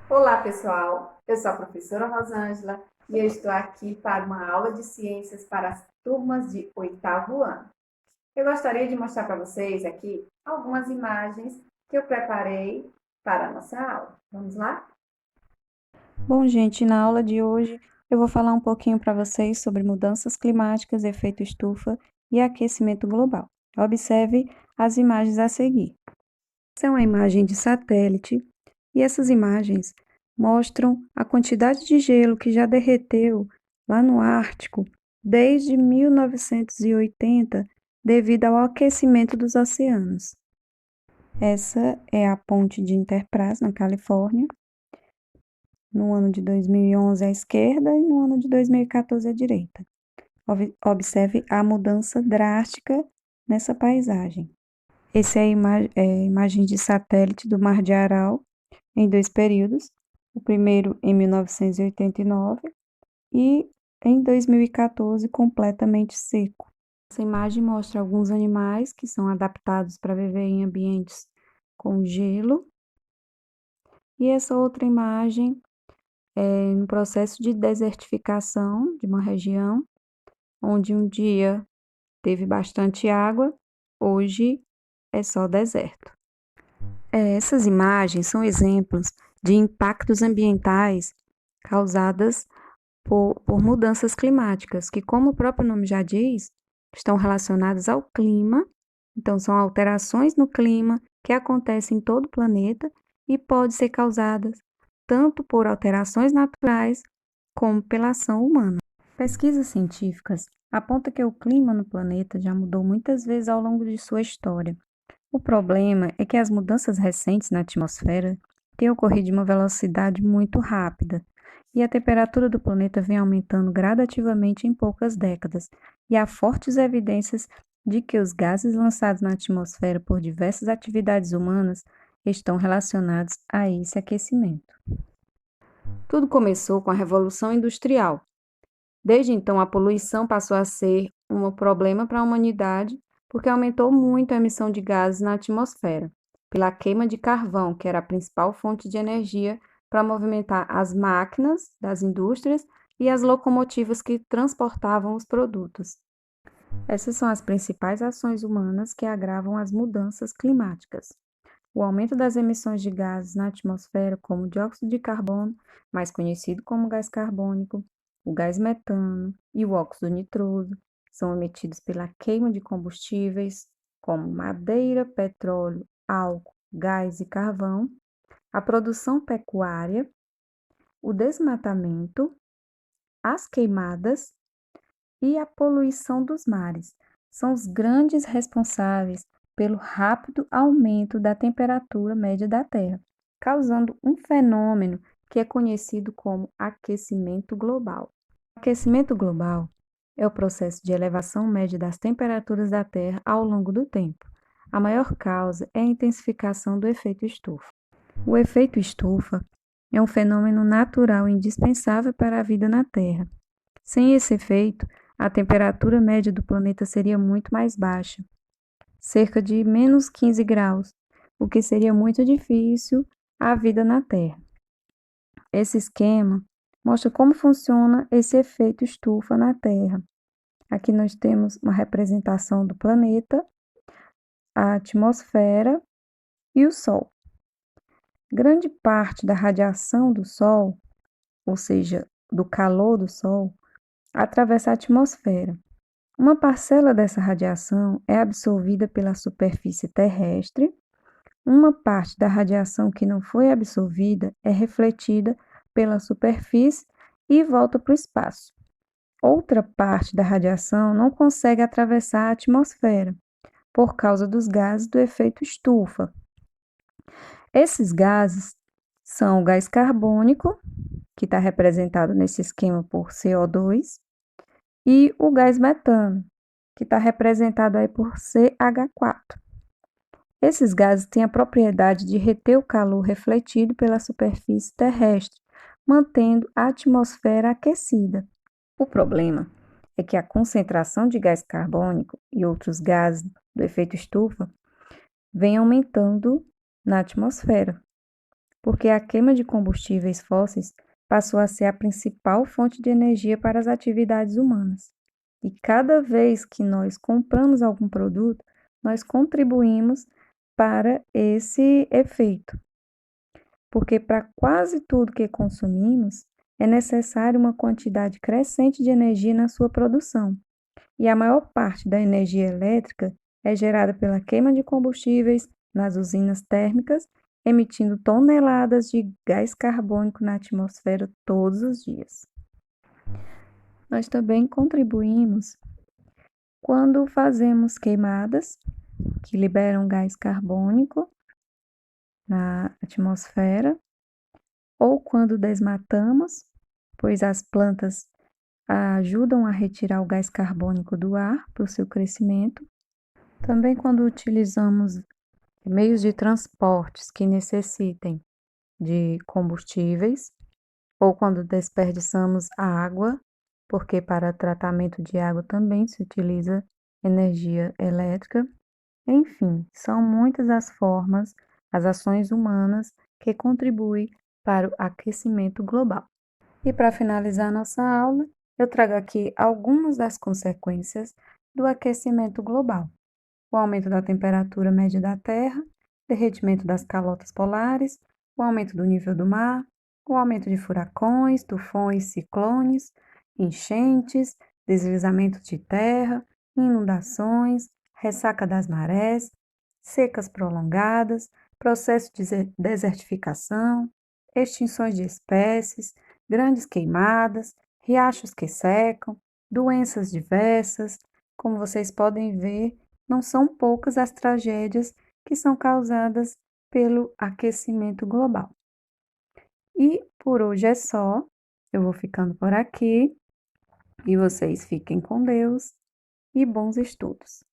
Olá, pessoal. Eu sou a professora Rosângela e eu estou aqui para uma aula de ciências para as turmas de oitavo ano. Eu gostaria de mostrar para vocês aqui algumas imagens que eu preparei para a nossa aula. Vamos lá? Bom, gente, na aula de hoje eu vou falar um pouquinho para vocês sobre mudanças climáticas, efeito estufa e aquecimento global. Observe as imagens a seguir. Essa é uma imagem de satélite e essas imagens mostram a quantidade de gelo que já derreteu lá no Ártico desde 1980 devido ao aquecimento dos oceanos. Essa é a ponte de Enterprise, na Califórnia, no ano de 2011 à esquerda e no ano de 2014 à direita. Observe a mudança drástica nessa paisagem. Essa é a imagem de satélite do Mar de Aral em dois períodos, o primeiro em 1989 e em 2014 completamente seco. Essa imagem mostra alguns animais que são adaptados para viver em ambientes com gelo, e essa outra imagem no processo de desertificação de uma região, onde um dia teve bastante água, hoje é só deserto. Essas imagens são exemplos de impactos ambientais causadas por mudanças climáticas, que, como o próprio nome já diz, estão relacionadas ao clima. Então, são alterações no clima que acontecem em todo o planeta e podem ser causadas tanto por alterações naturais como pela ação humana. Pesquisas científicas apontam que o clima no planeta já mudou muitas vezes ao longo de sua história. O problema é que as mudanças recentes na atmosfera têm ocorrido de uma velocidade muito rápida, e a temperatura do planeta vem aumentando gradativamente em poucas décadas, e há fortes evidências de que os gases lançados na atmosfera por diversas atividades humanas estão relacionados a esse aquecimento. Tudo começou com a Revolução Industrial. Desde então, a poluição passou a ser um problema para a humanidade porque aumentou muito a emissão de gases na atmosfera, pela queima de carvão, que era a principal fonte de energia para movimentar as máquinas das indústrias e as locomotivas que transportavam os produtos. Essas são as principais ações humanas que agravam as mudanças climáticas. O aumento das emissões de gases na atmosfera, como o dióxido de carbono, mais conhecido como gás carbônico, o gás metano e o óxido nitroso, são emitidos pela queima de combustíveis como madeira, petróleo, álcool, gás e carvão, a produção pecuária, o desmatamento, as queimadas e a poluição dos mares. São os grandes responsáveis pelo rápido aumento da temperatura média da Terra, causando um fenômeno que é conhecido como aquecimento global. O aquecimento global é o processo de elevação média das temperaturas da Terra ao longo do tempo. A maior causa é a intensificação do efeito estufa. O efeito estufa é um fenômeno natural indispensável para a vida na Terra. Sem esse efeito, a temperatura média do planeta seria muito mais baixa, cerca de menos 15 graus, o que seria muito difícil a vida na Terra. Esse esquema mostra como funciona esse efeito estufa na Terra. Aqui nós temos uma representação do planeta, a atmosfera e o Sol. Grande parte da radiação do Sol, ou seja, do calor do Sol, atravessa a atmosfera. Uma parcela dessa radiação é absorvida pela superfície terrestre, uma parte da radiação que não foi absorvida é refletida pela superfície e volta para o espaço. Outra parte da radiação não consegue atravessar a atmosfera, por causa dos gases do efeito estufa. Esses gases são o gás carbônico, que está representado nesse esquema por CO2, e o gás metano, que está representado aí por CH4. Esses gases têm a propriedade de reter o calor refletido pela superfície terrestre, mantendo a atmosfera aquecida. O problema é que a concentração de gás carbônico e outros gases do efeito estufa vem aumentando na atmosfera, porque a queima de combustíveis fósseis passou a ser a principal fonte de energia para as atividades humanas. E cada vez que nós compramos algum produto, nós contribuímos para esse efeito, porque para quase tudo que consumimos é necessária uma quantidade crescente de energia na sua produção. E a maior parte da energia elétrica é gerada pela queima de combustíveis nas usinas térmicas, emitindo toneladas de gás carbônico na atmosfera todos os dias. Nós também contribuímos quando fazemos queimadas que liberam gás carbônico na atmosfera, ou quando desmatamos, pois as plantas ajudam a retirar o gás carbônico do ar para o seu crescimento. Também quando utilizamos meios de transportes que necessitem de combustíveis, ou quando desperdiçamos a água, porque para tratamento de água também se utiliza energia elétrica. Enfim, são muitas as formas, as ações humanas que contribuem para o aquecimento global. E para finalizar nossa aula, eu trago aqui algumas das consequências do aquecimento global: o aumento da temperatura média da Terra, derretimento das calotas polares, o aumento do nível do mar, o aumento de furacões, tufões, ciclones, enchentes, deslizamento de terra, inundações, ressaca das marés, secas prolongadas, processo de desertificação, extinções de espécies, grandes queimadas, riachos que secam, doenças diversas. Como vocês podem ver, não são poucas as tragédias que são causadas pelo aquecimento global. E por hoje é só. Eu vou ficando por aqui e vocês fiquem com Deus e bons estudos.